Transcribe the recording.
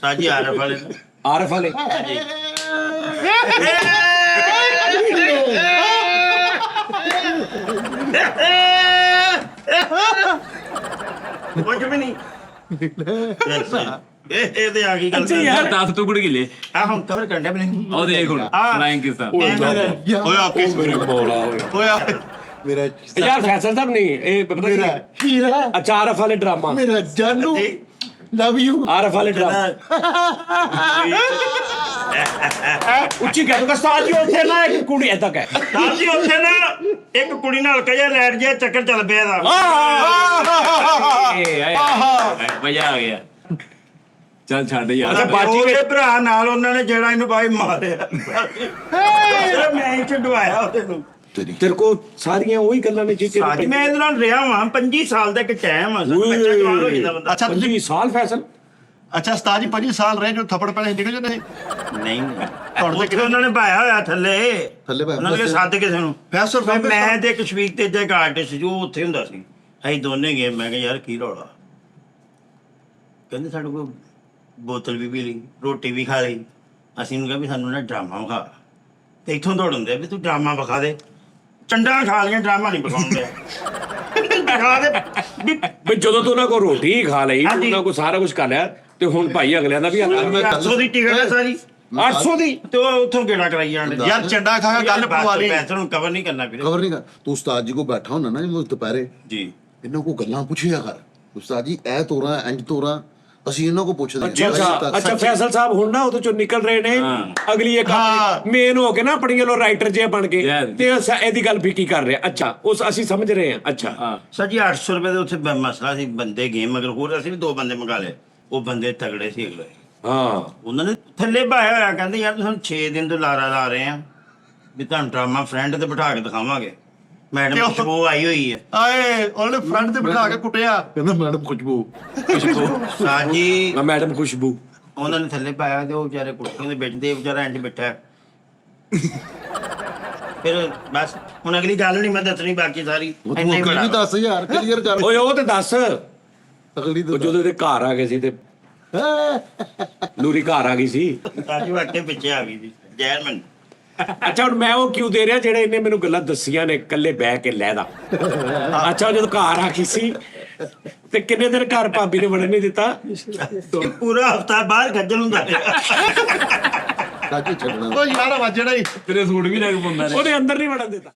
ਸਾਜੀ ਆਰਫ ਵਾਲੇ ਆਰਫ ਵਾਲੇ ਕੁਝ ਵੀ ਨਹੀਂ ਇਹਦੇ ਆ ਗਈ ਗੱਲ ਅੱਛਾ ਯਾਰ 10 ਟੁਕੜੇ ਕਿਲੇ ਆ ਹੁਣ ਕਵਰ ਕੰਡੇ ਬਣੇ ਉਹ ਦੇਖ ਹੁਣ ਫਲਾਈਂਗ ਕਿਸ ਤਰ੍ਹਾਂ ਹੋਇਆ ਕਿਸ ਹੋਇਆ ਮੇਰਾ ਯਾਰ ਫੈਸਲ ਸਾਹਿਬ ਨਹੀਂ ਇਹ ਪਤਾ ਕੀ ਮੇਰਾ ਹੀਰਾ ਅੱਛਾ ਆਰਫ ਵਾਲੇ ਡਰਾਮਾ ਮੇਰਾ ਜਾਨੂ ਲਵ ਯੂ ਆਰਫ ਵਾਲੇ ਡਰਾਮਾ ਉੱਚੀ ਕਹਿ ਦੋ ਸਾਜੀ ਉੱਥੇ ਨਾ ਇੱਕ ਕੁੜੀ ਐਦਾਂ ਕਹਿ ਸਾਜੀ ਉੱਥੇ ਨਾ ਇੱਕ ਕੁੜੀ ਨਾਲ ਕਜਾ ਲੈਟ ਜਿਹਾ ਚੱਕਰ ਚੱਲ ਪਿਆ ਦਾ ਮਜ਼ਾ ਆ ਗਿਆ ਚੱਲ ਛੱਡ ਯਾਰ ਅੱਛਾ ਬਾਜੀ ਦੇ ਭਰਾ ਨਾਲ ਉਹਨਾਂ ਨੇ ਜਿਹੜਾ ਇਹਨੂੰ ਬਾਈ ਮਾਰਿਆ ਮੈਂ ਹੀ ਛਡਵਾਇਆ ਉਹਦੇ ਨੂੰ ਤੇਰੇ ਕੋ ਸਾਰੀਆਂ ਉਹੀ ਗੱਲਾਂ ਨੇ ਜੀ ਸਾਜੀ ਮੈਂ ਇਹਦੇ ਨਾਲ ਰਿਹਾ ਹਾਂ 25 ਸਾਲ ਦਾ ਇੱਕ ਟਾਈਮ ਆ ਬੱਚਾ ਜਵਾਨ ਹੋ ਜਾਂਦਾ ਬੰਦਾ ਅੱਛਾ ਤੁਸੀਂ 25 ਸਾਲ ਫੈਸਲ ਅੱਛਾ ਉਸਤਾਦ ਜੀ 25 ਸਾਲ ਰਹੇ ਜੋ ਥੱਪੜ ਪੈਣੇ ਨਿਕਲ ਜਾਂਦੇ ਸੀ ਨਹੀਂ ਉੱਥੇ ਉਹਨਾਂ ਨੇ ਭਾਇਆ ਹੋਇਆ ਥੱਲੇ ਭਾਇਆ ਉਹਨਾਂ ਨੇ ਸੱਦ ਕਿਸੇ ਨੂੰ ਫੈਸਲ ਮੈਂ ਤੇ ਕਸ਼ਮੀਰ ਤੇ ਇੱਕ ਆਰਟਿਸਟ ਜੋ ਉੱਥੇ ਹੁੰਦਾ ਸੀ ਅਸੀਂ ਦੋਨੇ ਗਏ ਮੈਂ ਕਿਹਾ ਯਾਰ ਕੀ ਰੌਲਾ ਕਹਿੰਦੇ ਸਾਡੇ ਕੋਲ ਬੋਤਲ ਵੀ ਪੀ ਲਈ ਰੋਟੀ ਵੀ ਖਾ ਲਈ ਅਸੀਂ ਨੂੰ ਕਿਹਾ ਵੀ ਸਾਨੂੰ ਨਾ ਡਰਾਮਾ ਵਿਖਾ ਤੇ ਇੱਥੋਂ ਦੌੜਦੇ ਵੀ ਤੂੰ ਡਰਾਮਾ ਵਿਖਾ ਦੇ ਚੰਡਾ ਖਾ ਲਈਆਂ ਡਰਾਮਾ ਨਹੀਂ ਵਿਖਾਉਂਦੇ ਵਿਖਾ ਦੇ ਵੀ ਜਦੋਂ ਤੂੰ ਉਹਨਾਂ ਕੋ ਰੋਟੀ ਖਾ ਲਈ ਉਹਨਾਂ ਕੋ ਸਾਰਾ ਕੁਝ ਖਾ ਲਿਆ ਤੇ ਹੁਣ ਭਾਈ ਅਗਲਿਆਂ ਦਾ ਵੀ 800 ਦੀ ਟਿਕਟ ਹੈ ਸਾਰੀ 800 ਦੀ ਤੇ ਉਹ ਉੱਥੋਂ ਗੇੜਾ ਕਰਾਈ ਜਾਣ ਯਾਰ ਚੰਡਾ ਖਾ ਕੇ ਗੱਲ ਪਵਾ ਲਈ ਪੈਸੇ ਨੂੰ ਕਵਰ ਨਹੀਂ ਕਰਨਾ ਵੀਰੇ ਖਬਰ ਨਹੀਂ ਕਰ ਤੂੰ ਉਸਤਾਦ ਜੀ ਕੋ ਬੈਠਾ ਹੁੰਦਾ ਨਾ ਜਦੋਂ ਦੁਪਹਿਰੇ ਜੀ ਇਹਨਾਂ ਕੋ ਗੱਲਾਂ ਪੁੱਛਿਆ ਕਰ ਉਸਤਾਦ ਜੀ ਇਹ ਤੋਰਾ ਇੰਜ ਤੋਰਾ ਅਸੀਂ ਇਹਨਾਂ ਕੋ ਪੁੱਛਦੇ ਅੱਛਾ ਫੈਸਲ ਸਾਹਿਬ ਹੁਣ ਨਾ ਉਹਦੇ ਚੋਂ ਨਿਕਲ ਰਹੇ ਨੇ ਅਗਲੀ ਇੱਕ ਮੇਨ ਹੋ ਕੇ ਨਾ ਆਪਣੀ ਵੱਲੋਂ ਰਾਈਟਰ ਜੇ ਬਣ ਕੇ ਤੇ ਇਹਦੀ ਗੱਲ ਵੀ ਕੀ ਕਰ ਰਿਹਾ ਅੱਛਾ ਉਸ ਅਸੀਂ ਸਮਝ ਰਹੇ ਹਾਂ ਅੱਛਾ ਸਰ ਜੀ 800 ਰੁਪਏ ਦੇ ਉੱਥੇ ਮਸਲਾ ਸੀ ਬੰਦੇ ਗਏ ਮਗਰ ਹੋਰ ਅਸੀਂ ਵੀ 2 ਬੰਦੇ ਮੰਗਾ ਲਏ ਉਹ ਬੰਦੇ ਤਗੜੇ ਸੀ ਅਗਲੇ ਹਾਂ ਉਹਨਾਂ ਨੇ ਥੱਲੇ ਪਾਇਆ ਹੋਇਆ ਕਹਿੰਦੇ ਯਾਰ ਤੁਸੀਂ 6 ਦਿਨ ਤੋਂ ਲਾਰਾ ਲਾ ਰਹੇ ਆ ਵੀ ਤੁਹਾਨੂੰ ਡਰਾਮਾ ਫਰੈਂਡ ਤੇ ਬਿਠਾ ਕੇ ਦਿਖਾਵਾਂਗੇ ਮੈਡਮ ਖੁਸ਼ਬੂ ਆਈ ਹੋਈ ਹੈ ਆਏ ਉਹਨੇ ਫਰੰਟ ਤੇ ਬਿਠਾ ਕੇ ਕੁੱਟਿਆ ਕਹਿੰਦਾ ਮੈਡਮ ਖੁਸ਼ਬੂ ਸਾਜੀ ਮੈਡਮ ਖੁਸ਼ਬੂ ਉਹਨਾਂ ਨੇ ਥੱਲੇ ਪਾਇਆ ਤੇ ਉਹ ਵਿਚਾਰੇ ਕੁਰਸੀਆਂ ਦੇ ਬੈਠਦੇ ਵਿਚਾਰਾ ਇੰਜ ਬੈਠਾ ਫਿਰ ਬਸ ਹੁਣ ਅਗਲੀ ਗੱਲ ਨਹੀਂ ਮੈਂ ਦੱਸਣੀ ਬਾਕੀ ਸਾਰੀ ਇੰਨੇ ਵੀ 10000 ਕਲੀਅਰ ਕਰ ਓਏ ਉਹ ਤੇ ਦੱਸ ਅਗਲੀ ਤੋਂ ਜਦੋਂ ਇਹਦੇ ਘਰ ਆ ਗਏ ਸੀ ਤੇ ਨੂਰੀ ਘਰ ਆ ਗਈ ਸੀ ਸਾਜੀ ਵਾਟੇ ਪਿੱਛੇ ਆ ਗਈ ਸੀ ਜੈਰਮਨ ਅੱਛਾ ਹੁਣ ਮੈਂ ਉਹ ਕਿਉਂ ਦੇ ਰਿਹਾ ਜਿਹੜੇ ਇਹਨੇ ਮੈਨੂੰ ਗੱਲਾਂ ਦੱਸੀਆਂ ਨੇ ਇਕੱਲੇ ਬਹਿ ਕੇ ਲੈਦਾ ਅੱਛਾ ਜਦੋਂ ਘਰ ਆ ਗਈ ਸੀ ਤੇ ਕਿੰਨੇ ਦਿਨ ਘਰ ਭਾਬੀ ਨੇ ਵੜਨ ਨਹੀਂ ਦਿੱਤਾ ਪੂਰਾ ਹਫਤਾ ਬਾਹਰ ਖੱਜਲ ਹੁੰਦਾ ਕਾਜੀ ਛੱਡਣਾ ਉਹ ਯਾਰ ਵੱਜਣਾ ਹੀ ਤੇਰੇ ਸੂਟ ਵੀ ਲੈ ਕੇ ਪਾਉਂਦਾ ਉਹਨੇ ਅੰਦਰ ਨਹੀਂ ਵੜਨ ਦਿੱਤਾ